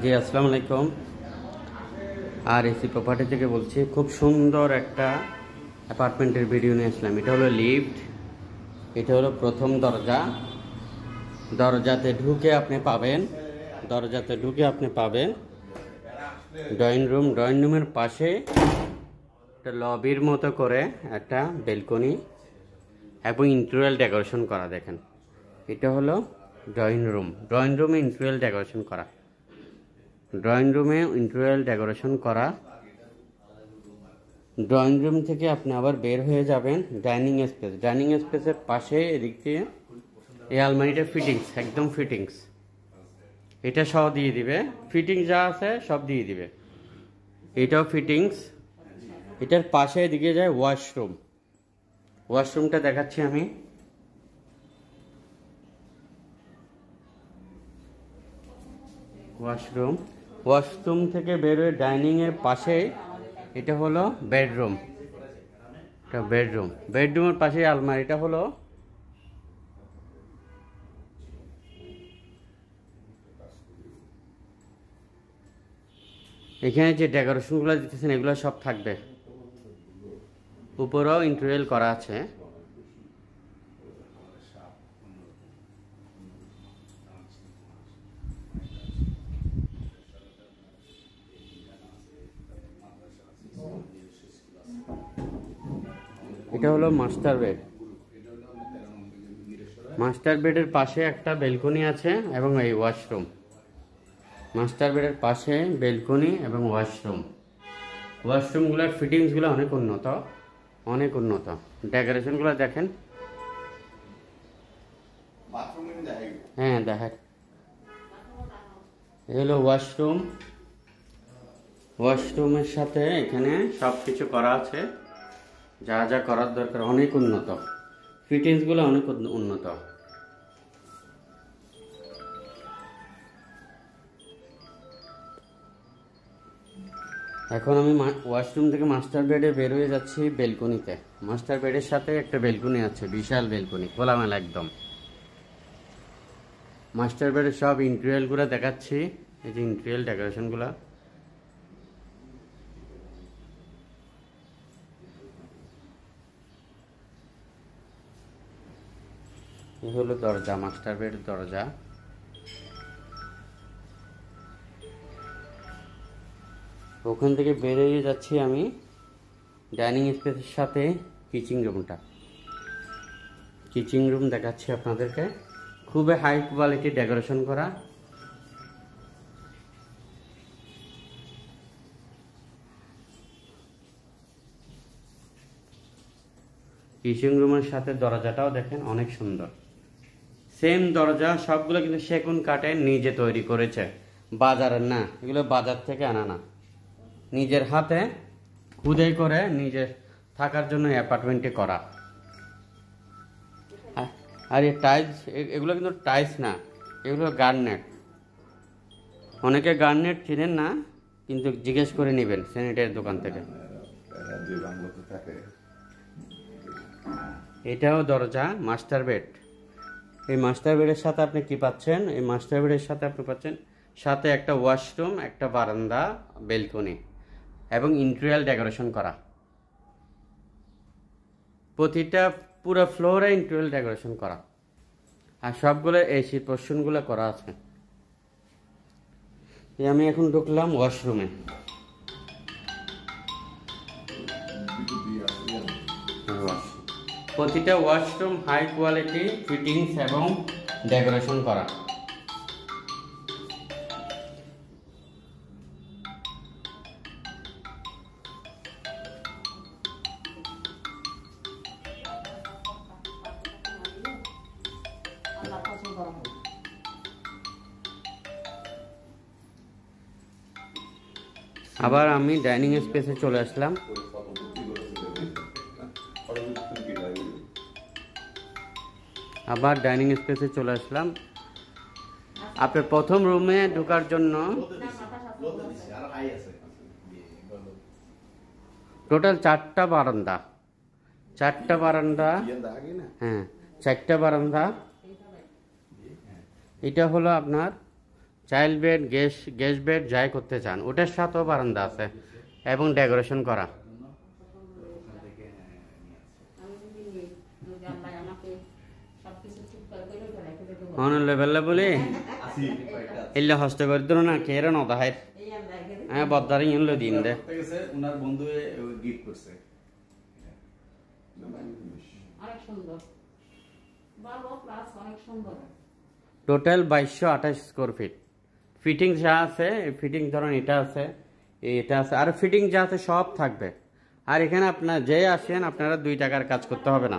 জি আসসালামু আলাইকুম। আর AC property থেকে বলছি। খুব সুন্দর একটা অ্যাপার্টমেন্টের ভিডিও নিয়ে আসলাম। এটা হলো লিফট, এটা হলো প্রথম দরজা। দরজাতে ঢুকে আপনি পাবেন ড্রয়িং রুম। ড্রয়িং রুমের পাশে একটা লবির মতো করে একটা বেলকনি এবং ইন্টেরিয়র ডেকোরেশন করা। দেখেন, এটা হলো ড্রয়িং রুম। ড্রয়িং রুমে ইন্টেরিয়র ডেকোরেশন করা। ড্রয়িং রুম থেকে আপনি আবার বের হয়ে যাবেন ডাইনিং স্পেস। ডাইনিং স্পেসের পাশে এদিক দিয়ে এই আলমারিটা ফিটিংস, একদম ফিটিংস। এটা সব দিয়ে দিবে, ফিটিংস যা আছে সব দিয়ে দিবে। এটাও ফিটিংস। এটার পাশে এদিকে যায় ওয়াশরুম। ওয়াশরুমটা দেখাচ্ছি আমি। ওয়াশরুম থেকে বেরোয় ডাইনিং এর পাশে এটা হলো বেডরুম। বেডরুমের পাশে আলমারিটা হলো এখানে যে ডেকোরেশনগুলো দিতেছেন এগুলো সব থাকবে। উপরেও ইন্টেরিয়র করা আছে। এটা হলো মাস্টার বেড। মাস্টার বেডের পাশে একটা বেলকনি আছে এবং এই ওয়াশরুম। মাস্টার বেডের পাশে বেলকনি এবং ওয়াশরুম। ওয়াশরুমগুলোর ফিটিংসগুলো অনেক উন্নত। ডেকোরেশনগুলো দেখেন। হ্যাঁ দেখেন, এগুলো ওয়াশরুম। ওয়াশরুমের সাথে এখানে সব কিছু করা আছে, যা যা করার দরকার। অনেক উন্নত, ফিটিংসগুলো অনেক উন্নত। এখন আমি ওয়াশরুম থেকে মাস্টার বেডে বের হয়ে যাচ্ছি বেলকনিতে। মাস্টার বেডের সাথে একটা বেলকনি আছে, বিশাল বেলকনি, খোলামেলা একদম। মাস্টার বেডের সব ইন্টেরিয়রগুলো দেখাচ্ছি। এই যে ইন্টেরিয়র ডেকোরেশনগুলো। এই হলো দরজা, মাস্টার বেড দরজা। ওখান থেকে বেরিয়ে যাচ্ছি আমি ডাইনিং স্পেসের সাথে কিচেন রুম দেখাচ্ছি আপনাদেরকে। খুবই হাই কোয়ালিটি ডেকোরেশন করা। কিচেন রুমের সাথে দরজাটাও দেখেন অনেক সুন্দর। সেম দরজা, সবগুলো কিন্তু সেগুন কাঠের, নিজে তৈরি করেছে, বাজারের না। এগুলো বাজার থেকে আনা না, নিজের হাতে খুদাই করে নিজের থাকার জন্য অ্যাপার্টমেন্টে করা। আর এই টাইলস, এগুলো কিন্তু টাইলস না, এগুলো গার্নেট। অনেকে গার্নেট চিনেন না, কিন্তু জিজ্ঞেস করে নেবেন স্যানিটারি দোকান থেকে। এটাও দরজা, মাস্টার বেড। এই মাস্টার বেডের সাথে আপনি কি পাচ্ছেন? এই মাস্টার বেডের সাথে আপনি পাচ্ছেন সাথে একটা ওয়াশরুম, একটা বারান্দা, বেলকনি এবং ইন্টেরিয়র ডেকোরেশন করা। প্রতিটা পুরো ফ্লোরে ইন্টেরিয়র ডেকোরেশন করা। আর সবগুলো এসি পোর্শনগুলো করা আছে। আমি এখন ঢুকলাম ওয়াশরুমে। প্রতিটা ওয়াশরুম হাই কোয়ালিটি ফিটিংস এবং ডেকোরেশন করা। আবার আমি ডাইনিং স্পেসে চলে আসলাম। আপনার প্রথম রুমে ঢোকার জন্য টোটাল চারটা বারান্দা। হ্যাঁ, চারটা বারান্দা। এটা হলো আপনার চাইল্ড বেড, গেস্ট বেড যাই করতে চান, ওটার সাথেও বারান্দা আছে এবং ডেকোরেশন করা। লেভেল বলি এলে হস্ত করে দিল না কেরে নদাহের হ্যাঁ বদারি ইনলো দিন দে ওনার বন্ধু গিফট করছে। অনেক সুন্দর, ভালো প্লাস অনেক সুন্দর। Total 2228 square feet. ফিটিং যা আছে ফিটিং ধরুন এটা আছে, এটা আছে, আর ফিটিং যা আছে সব থাকবে। আর এখানে আপনার যে আসেন আপনারা 2 টাকার কাজ করতে হবে না।